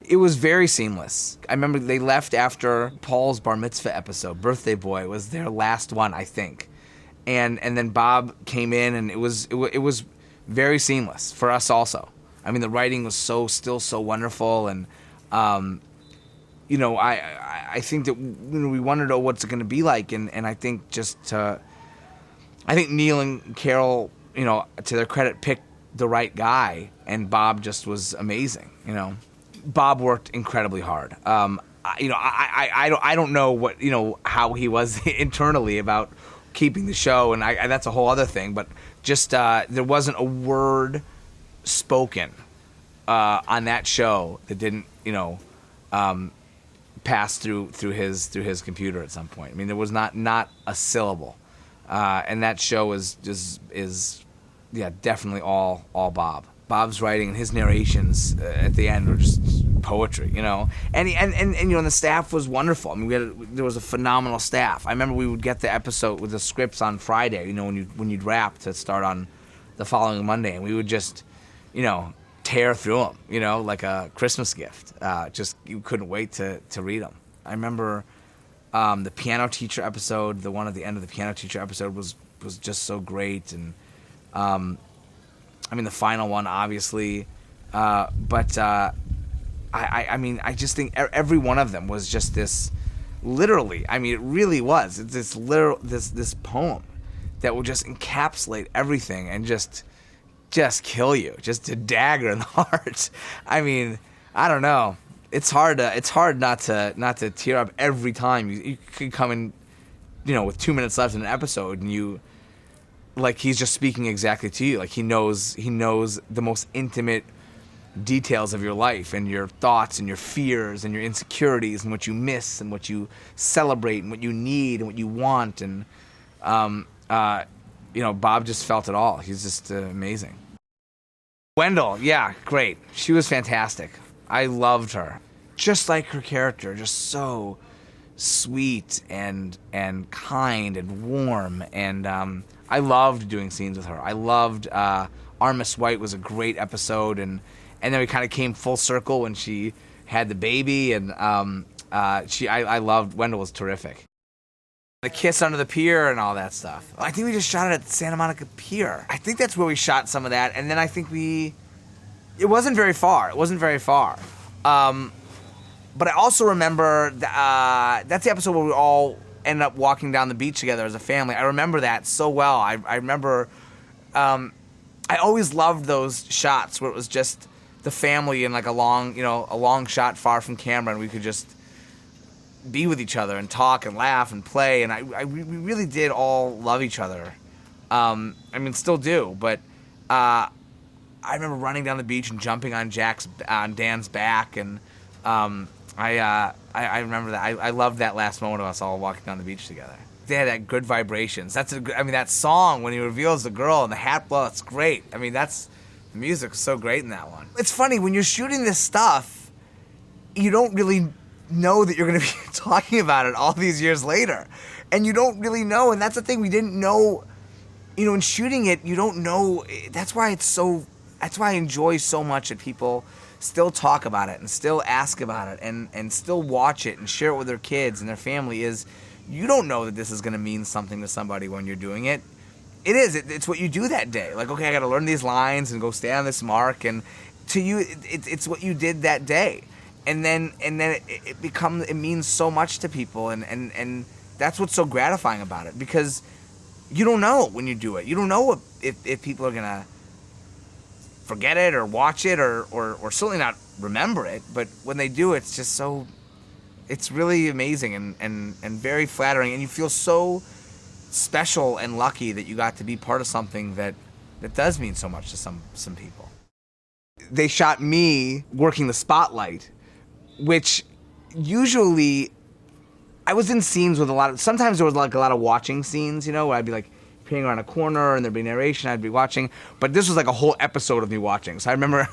It was very seamless. I remember they left after Paul's bar mitzvah episode. Birthday Boy was their last one, I think. And then Bob came in, and it was very seamless for us also. I mean, the writing was still so wonderful, and you know, I think that, you know, we wanted to know what's it going to be like, and I think I think Neal and Carol, you know, to their credit, picked the right guy, and Bob just was amazing. You know, Bob worked incredibly hard. You know, I don't know what, you know, how he was internally about keeping the show, and that's a whole other thing. But just there wasn't a word spoken on that show that didn't, you know, pass through his computer at some point. I mean, there was not a syllable, and that show is definitely all Bob. Bob's writing and his narrations at the end were just poetry, you know. And you know, and the staff was wonderful. I mean, there was a phenomenal staff. I remember we would get the episode with the scripts on Friday, you know, when you'd wrap to start on the following Monday, and we would just, you know, tear through them, you know, like a Christmas gift. Just, you couldn't wait to read them. I remember the piano teacher episode, the one at the end of the piano teacher episode was just so great, and I mean, the final one, obviously, but I mean, I just think every one of them was just this, literally, I mean, it really was. It's this poem that would just encapsulate everything and just kill you, just a dagger in the heart. I mean, I don't know. It's hard not to tear up every time. You could come in, you know, with 2 minutes left in an episode, and you, like, he's just speaking exactly to you. Like, he knows the most intimate details of your life and your thoughts and your fears and your insecurities and what you miss and what you celebrate and what you need and what you want. And you know, Bob just felt it all. He's just amazing. Wendell, yeah, great. She was fantastic. I loved her. Just like her character, just so sweet and kind and warm. And I loved doing scenes with her. I loved Armis White was a great episode, and then we kind of came full circle when she had the baby, and I loved, Wendell was terrific. The kiss under the pier and all that stuff. I think we just shot it at Santa Monica Pier. I think that's where we shot some of that, and then I think it wasn't very far. But I also remember that's the episode where we all ended up walking down the beach together as a family. I remember that so well. I remember, I always loved those shots where it was just the family in like a long shot far from camera, and we could just be with each other and talk and laugh and play. And we really did all love each other. I mean, still do, but I remember running down the beach and jumping on Dan's back, and I remember that. I loved that last moment of us all walking down the beach together. They had that good vibrations. That song when he reveals the girl and the hat blow, it's great. I mean, the music's so great in that one. It's funny, when you're shooting this stuff, you don't really know that you're going to be talking about it all these years later. And you don't really know, and that's the thing, we didn't know, you know, in shooting it, you don't know. That's why I enjoy so much that people still talk about it and still ask about it and still watch it and share it with their kids and their family. Is you don't know that this is going to mean something to somebody when you're doing it. It is. It's what you do that day. Like, okay, I got to learn these lines and go stay on this mark. And to you, it's what you did that day. And then it means so much to people. And that's what's so gratifying about it, because you don't know when you do it. You don't know if people are going to forget it or watch it or certainly not remember it. But when they do, it's just so, it's really amazing and very flattering. And you feel so special and lucky that you got to be part of something that does mean so much to some people. They shot me working the spotlight, which usually I was in scenes with sometimes there was like a lot of watching scenes, you know, where I'd be like peering around a corner and there'd be narration, I'd be watching, but this was like a whole episode of me watching. So I remember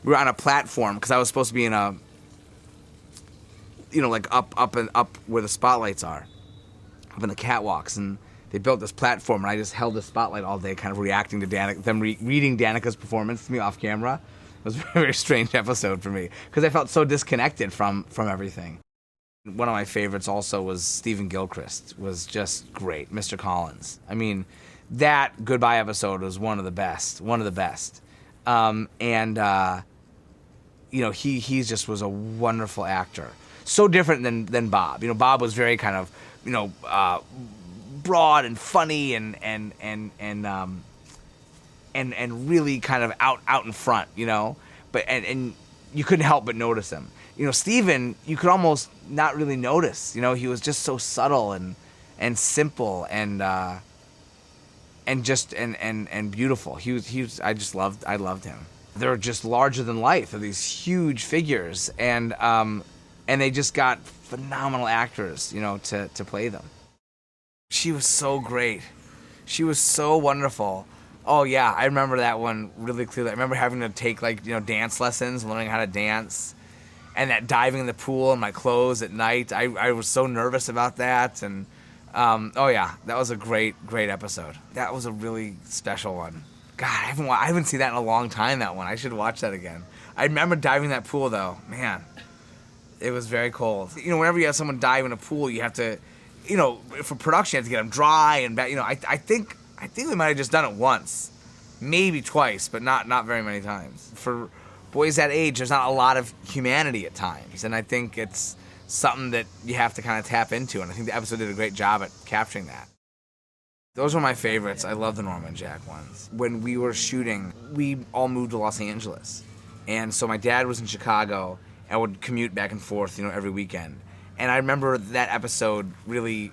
we were on a platform, because I was supposed to be in a, you know, like up where the spotlights are, up in the catwalks, and they built this platform, and I just held the spotlight all day, kind of reacting to them reading Danica's performance to me off camera. was a very strange episode for me because I felt so disconnected from everything. One of my favorites also was Stephen Gilchrist, was just great, Mr. Collins. I mean, that goodbye episode was one of the best. You know, he just was a wonderful actor. So different than Bob. You know, Bob was very kind of, you know, broad and funny and really kind of out in front, you know. But and you couldn't help but notice him. You know, Stephen, you could almost not really notice. You know, he was just so subtle and simple and beautiful. I loved him. They're just larger than life. They're these huge figures, and they just got phenomenal actors, you know, to play them. She was so great. She was so wonderful. Oh yeah, I remember that one really clearly. I remember having to take, like, you know, dance lessons, learning how to dance, and that diving in the pool in my clothes at night. I was so nervous about that, and oh yeah, that was a great episode. That was a really special one. God, I haven't seen that in a long time, that one. I should watch that again. I remember diving in that pool, though. Man, it was very cold. You know, whenever you have someone dive in a pool, you have to, you know, for production, you have to get them dry and back. You know, I think we might have just done it once, maybe twice, but not very many times. For boys that age, there's not a lot of humanity at times, and I think it's something that you have to kind of tap into, and I think the episode did a great job at capturing that. Those were my favorites. I love the Norma and Jack ones. When we were shooting, we all moved to Los Angeles. And so my dad was in Chicago and would commute back and forth, you know, every weekend. And I remember that episode really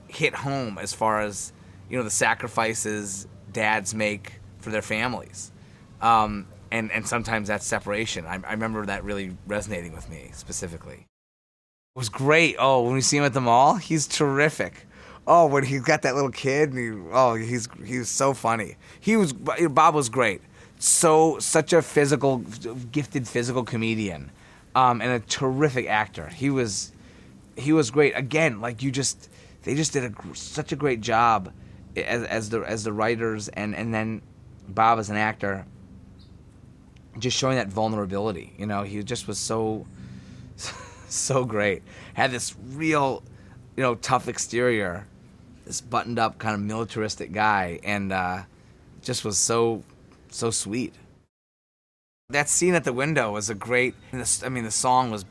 hit home as far as, you know, the sacrifices dads make for their families. And sometimes that's separation. I remember that really resonating with me specifically. It was great. Oh, when we see him at the mall, he's terrific. Oh, when he got that little kid, and he was so funny. Bob was great. Such a gifted physical comedian, and a terrific actor. He was great. Again, like they just did such a great job as the writers, and then Bob as an actor, just showing that vulnerability. You know, he just was so great. Had this real, you know, tough exterior, this buttoned up kind of militaristic guy, and just was so sweet. That scene at the window was a great. The song was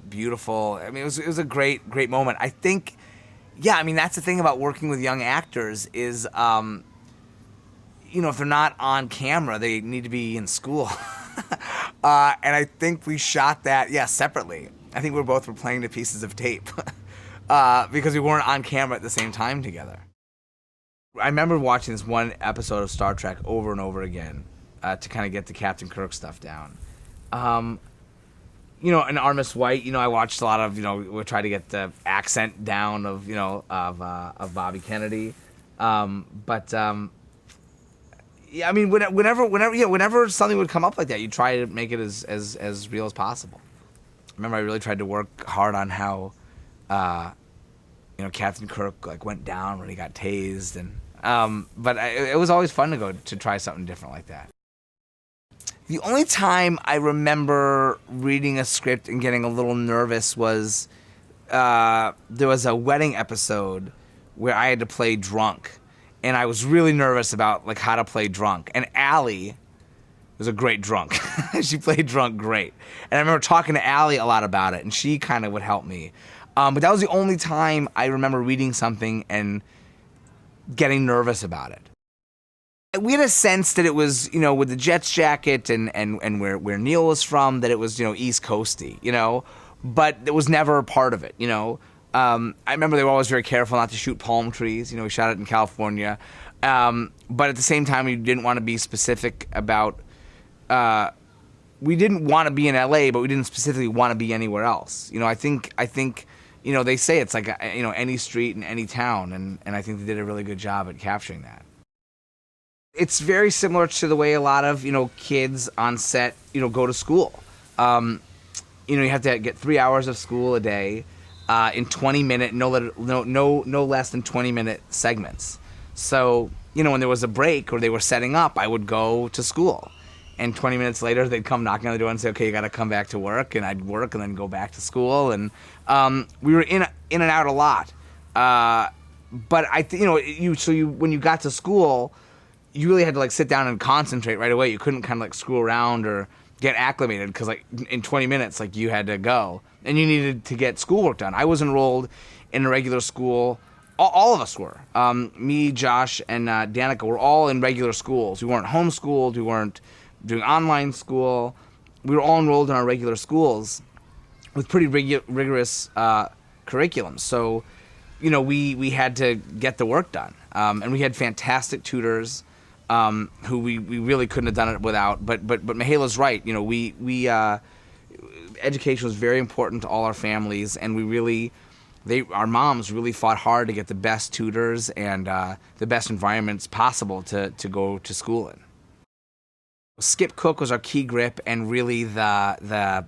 beautiful. I mean, it was a great moment. I think, yeah. I mean, that's the thing about working with young actors is, you know, if they're not on camera, they need to be in school. And I think we shot that, separately. I think we both were playing to pieces of tape. Because we weren't on camera at the same time together. I remember watching this one episode of Star Trek over and over again to kind of get the Captain Kirk stuff down. You know, and Artemis White, you know, I watched a lot of, you know, we tried to get the accent down of, you know, of Bobby Kennedy. Yeah, I mean, whenever something would come up like that, you try to make it as real as possible. I remember I really tried to work hard on how, you know, Captain Kirk like went down when he got tased, and but it was always fun to go to try something different like that. The only time I remember reading a script and getting a little nervous was there was a wedding episode where I had to play drunk, and I was really nervous about like how to play drunk. And Allie was a great drunk. She played drunk great, and I remember talking to Allie a lot about it, and she kind of would help me. But that was the only time I remember reading something and getting nervous about it. We had a sense that it was, you know, with the Jets jacket and where Neal was from, that it was, you know, East Coasty, you know, but it was never a part of it, you know. I remember they were always very careful not to shoot palm trees. You know, we shot it in California. But at the same time, we didn't want to be specific about, we didn't want to be in LA, but we didn't specifically want to be anywhere else. You know, I think, you know, they say it's like, you know, any street in any town, and I think they did a really good job at capturing that. It's very similar to the way a lot of, you know, kids on set, you know, go to school. You know, you have to get 3 hours of school a day in 20-minute, no less than 20-minute segments. So, you know, when there was a break or they were setting up, I would go to school. and 20 minutes later they'd come knocking on the door and say, okay, you got to come back to work, and I'd work and then go back to school, and we were in and out a lot. But when you got to school, you really had to like sit down and concentrate right away. You couldn't kind of like screw around or get acclimated, because like in 20 minutes like you had to go and you needed to get schoolwork done. I was enrolled in a regular school. All of us were. Me, Josh, and Danica were all in regular schools. We weren't homeschooled. We weren't doing online school. We were all enrolled in our regular schools with pretty rigorous curriculums. So, we had to get the work done. And we had fantastic tutors who we really couldn't have done it without. But Mahela's right. Education was very important to all our families, and our moms really fought hard to get the best tutors and the best environments possible to go to school in. Skip Cook was our key grip, and really the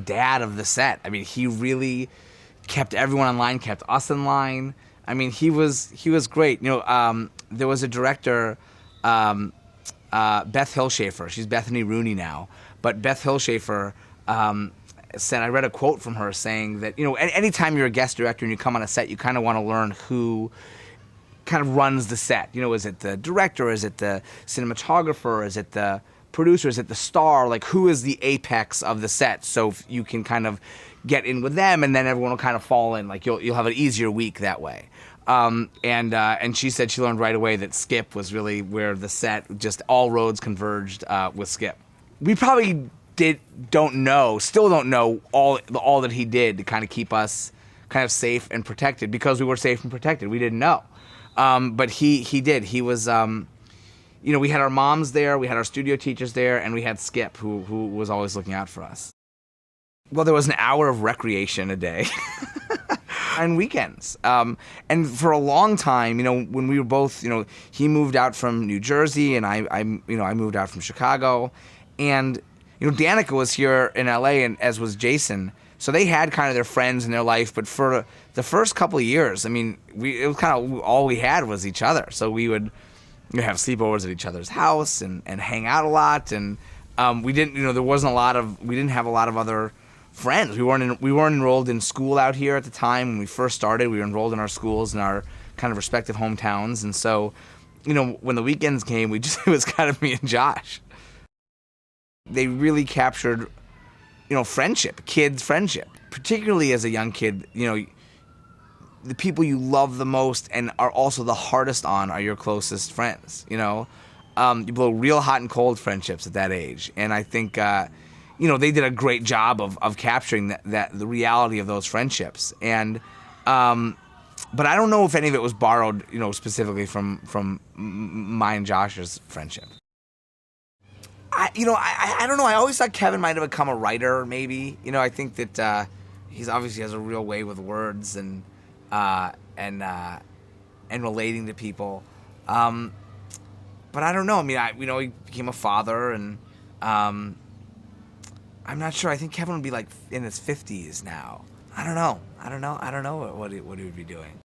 dad of the set. I mean, he really kept everyone in line, kept us in line. I mean, he was great. There was a director, Beth Hillshafer. She's Bethany Rooney now, but Beth Hillshafer said, I read a quote from her saying that, anytime you're a guest director and you come on a set, you kind of want to learn who kind of runs the set. Is it the director? Is it the cinematographer? Is it the producer? Is it the star? Like, who is the apex of the set? So you can kind of get in with them, and then everyone will kind of fall in. Like, you'll have an easier week that way. And she said she learned right away that Skip was really where the set, just all roads converged with Skip. We probably still don't know all that he did to kind of keep us kind of safe and protected, because we were safe and protected. We didn't know. But he did. He was, we had our moms there, we had our studio teachers there, and we had Skip, who was always looking out for us. Well, there was an hour of recreation a day on weekends. And for a long time, when we were both, he moved out from New Jersey and I moved out from Chicago. And, Danica was here in LA, and as was Jason. So they had kind of their friends in their life, but for the first couple of years, I mean, it was kind of all we had was each other. So we would have sleepovers at each other's house and hang out a lot. And we didn't, we didn't have a lot of other friends. We weren't enrolled in school out here at the time when we first started. We were enrolled in our schools in our kind of respective hometowns, and so, when the weekends came, it was kind of me and Josh. They really captured, friendship, kids' friendship, particularly as a young kid. The people you love the most and are also the hardest on are your closest friends. You blow real hot and cold friendships at that age, and I think they did a great job of capturing the reality of those friendships. And but I don't know if any of it was borrowed, specifically from mine and Josh's friendship. I don't know. I always thought Kevin might have become a writer, maybe. I think that he's obviously has a real way with words and relating to people. But I don't know. I mean, he became a father, and I'm not sure. I think Kevin would be like in his 50s now. I don't know what he would be doing.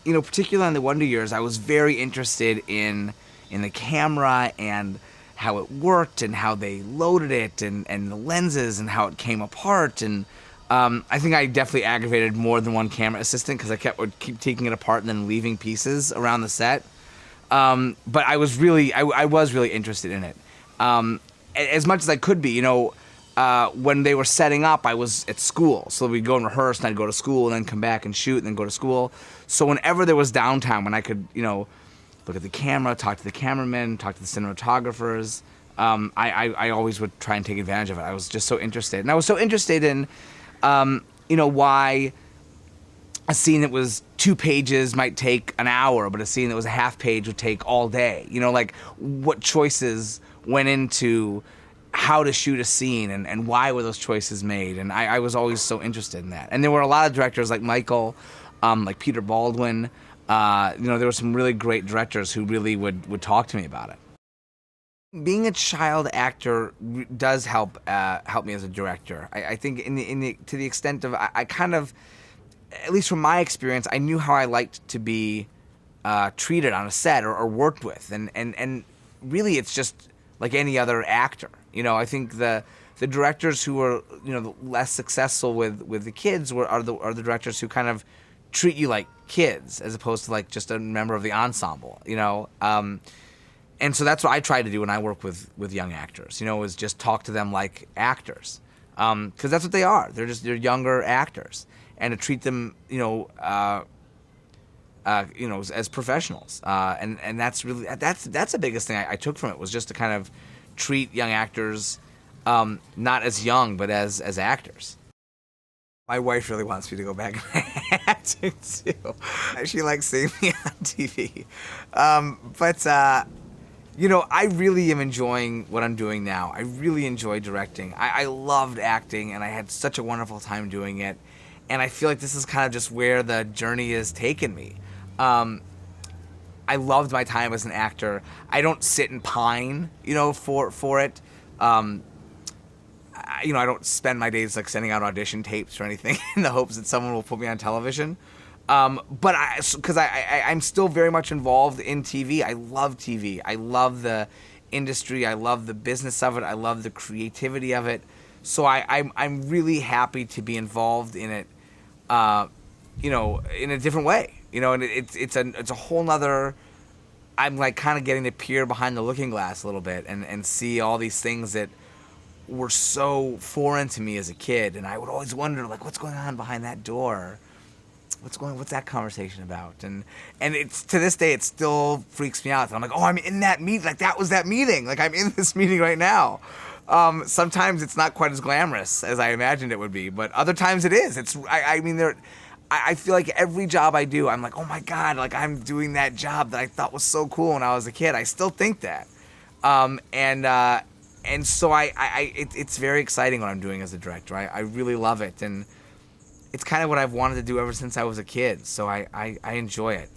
Particularly in the Wonder years, I was very interested in the camera and how it worked and how they loaded it and the lenses and how it came apart. And I think I definitely aggravated more than one camera assistant, because would keep taking it apart and then leaving pieces around the set. But I was really interested in it. As much as I could be, when they were setting up, I was at school. So we'd go and rehearse, and I'd go to school and then come back and shoot and then go to school. So whenever there was downtime, when I could, look at the camera, talk to the cameramen, talk to the cinematographers, I always would try and take advantage of it. I was just so interested. And I was so interested in, why a scene that was 2 pages might take an hour, but a scene that was a half page would take all day. Like what choices went into how to shoot a scene and why were those choices made. And I was always so interested in that. And there were a lot of directors like Michael, like Peter Baldwin. There were some really great directors who really would talk to me about it. Being a child actor does help me as a director. I think to the extent of I kind of, at least from my experience, I knew how I liked to be treated on a set or worked with, and really it's just like any other actor. You know, I think the directors who are, you know, less successful with the kids are the directors who kind of treat you like kids as opposed to like just a member of the ensemble, you know. And so that's what I try to do when I work with young actors, you know, is just talk to them like actors, because that's what they are. They're younger actors, and to treat them, you know, as professionals, and that's really that's the biggest thing I took from it, was just to kind of treat young actors not as young but as actors. My wife really wants me to go back and acting too. She likes seeing me on TV, but you know, I really am enjoying what I'm doing now. I really enjoy directing. I loved acting, and I had such a wonderful time doing it. And I feel like this is kind of just where the journey has taken me. I loved my time as an actor. I don't sit and pine, you know, for it. You know, I don't spend my days like sending out audition tapes or anything in the hopes that someone will put me on television. But because I'm still very much involved in TV. I love TV. I love the industry. I love the business of it. I love the creativity of it. So I'm really happy to be involved in it, you know, in a different way. You know, and it's a whole nother. I'm like kind of getting to peer behind the looking glass a little bit and see all these things that were so foreign to me as a kid, and I would always wonder, like, what's going on behind that door? What's that conversation about? And it's, to this day, it still freaks me out. I'm like, oh, I'm in that meeting. Like, that was that meeting. Like, I'm in this meeting right now. Sometimes it's not quite as glamorous as I imagined it would be, but other times it is. I mean, I feel like every job I do, I'm like, oh my God, like I'm doing that job that I thought was so cool when I was a kid. I still think that. And so it's very exciting what I'm doing as a director. I really love it. And it's kind of what I've wanted to do ever since I was a kid. So I enjoy it.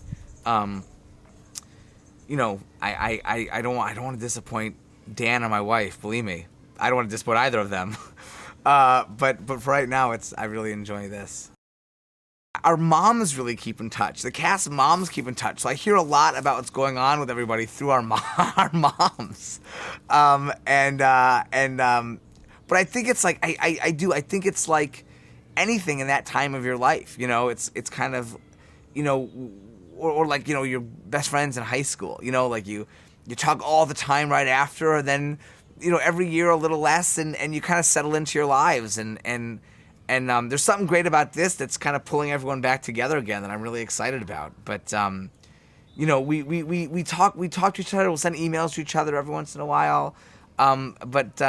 You know, I don't want to disappoint Dan or my wife, believe me. I don't want to disappoint either of them. But for right now, I really enjoy this. Our moms really keep in touch. The cast moms keep in touch. So I hear a lot about what's going on with everybody through our moms. But I think it's like, I think it's like anything in that time of your life. You know, it's kind of, you know, or like, you know, your best friends in high school, you know, like you talk all the time right after, and then, you know, every year a little less, and you kind of settle into your lives, and there's something great about this that's kind of pulling everyone back together again that I'm really excited about. But you know, we talk to each other. We'll send emails to each other every once in a while. But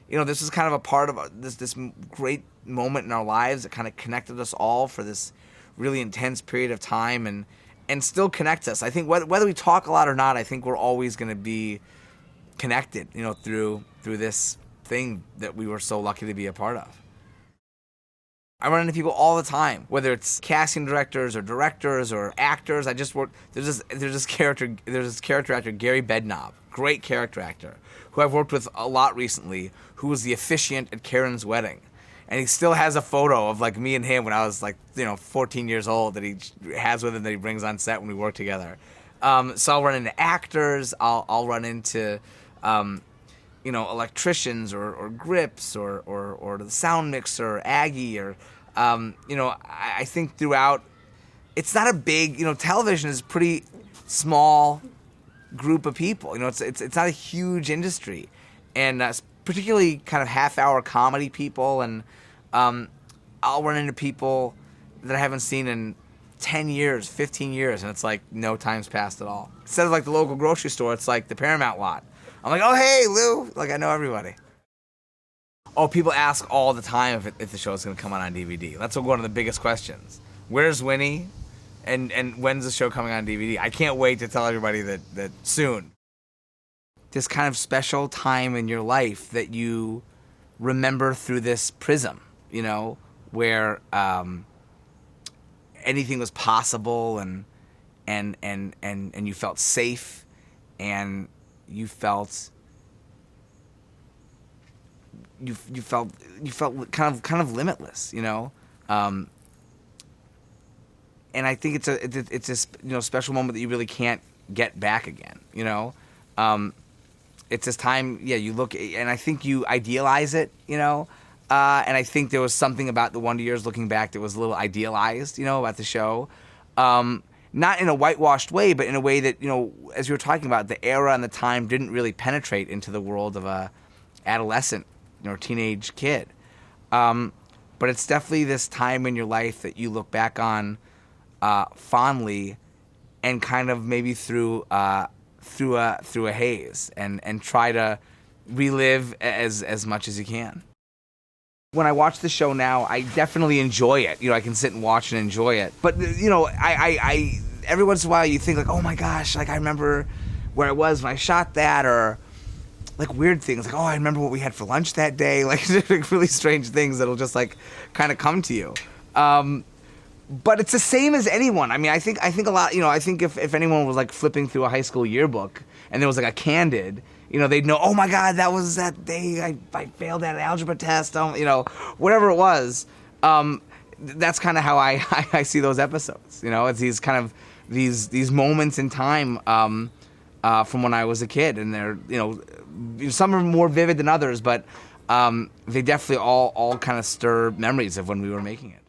you know, this is kind of a part of this great moment in our lives that kind of connected us all for this really intense period of time, and still connects us. I think whether we talk a lot or not, I think we're always going to be connected, you know, through this thing that we were so lucky to be a part of. I run into people all the time, whether it's casting directors or actors. I just work. There's this character actor, Gary Bednob, great character actor, who I've worked with a lot recently, who was the officiant at Karen's wedding. And he still has a photo of like me and him when I was like, you know, 14 years old that he has with him that he brings on set when we work together. So I'll run into actors. I'll run into, you know, electricians or grips or the sound mixer, Aggie, or, you know, I think throughout, it's not a big, you know, television is a pretty small group of people. You know, it's not a huge industry, and particularly kind of half-hour comedy people, and I'll run into people that I haven't seen in 10 years, 15 years, and it's like no time's passed at all. Instead of like the local grocery store, it's like the Paramount lot. I'm like, oh, hey, Lou. Like, I know everybody. Oh, people ask all the time if the show's going to come out on DVD. That's one of the biggest questions. Where's Winnie? And when's the show coming on DVD? I can't wait to tell everybody that soon. This kind of special time in your life that you remember through this prism, you know, where anything was possible, and you felt safe, and you felt kind of limitless, you know. And I think it's a you know, special moment that you really can't get back again, you know. it's this time, yeah, you look, and I think you idealize it, you know, and I think there was something about the Wonder Years looking back that was a little idealized, you know, about the show. Not in a whitewashed way, but in a way that, you know, as you were talking about, the era and the time didn't really penetrate into the world of a adolescent, you know, teenage kid. But it's definitely this time in your life that you look back on fondly, and kind of maybe through a haze, and try to relive as much as you can. When I watch the show now, I definitely enjoy it. You know, I can sit and watch and enjoy it. But, you know, I every once in a while you think like, oh my gosh, like I remember where I was when I shot that, or like weird things like, oh, I remember what we had for lunch that day. Like really strange things that'll just like kind of come to you. But it's the same as anyone. I mean, I think a lot, you know, I think if anyone was like flipping through a high school yearbook and there was like a candid, you know, they'd know, oh my God, that was that day I failed that algebra test, you know, whatever it was. That's kind of how I see those episodes. You know, it's these kind of these moments in time from when I was a kid, and they're, you know, some are more vivid than others, but they definitely all kind of stir memories of when we were making it.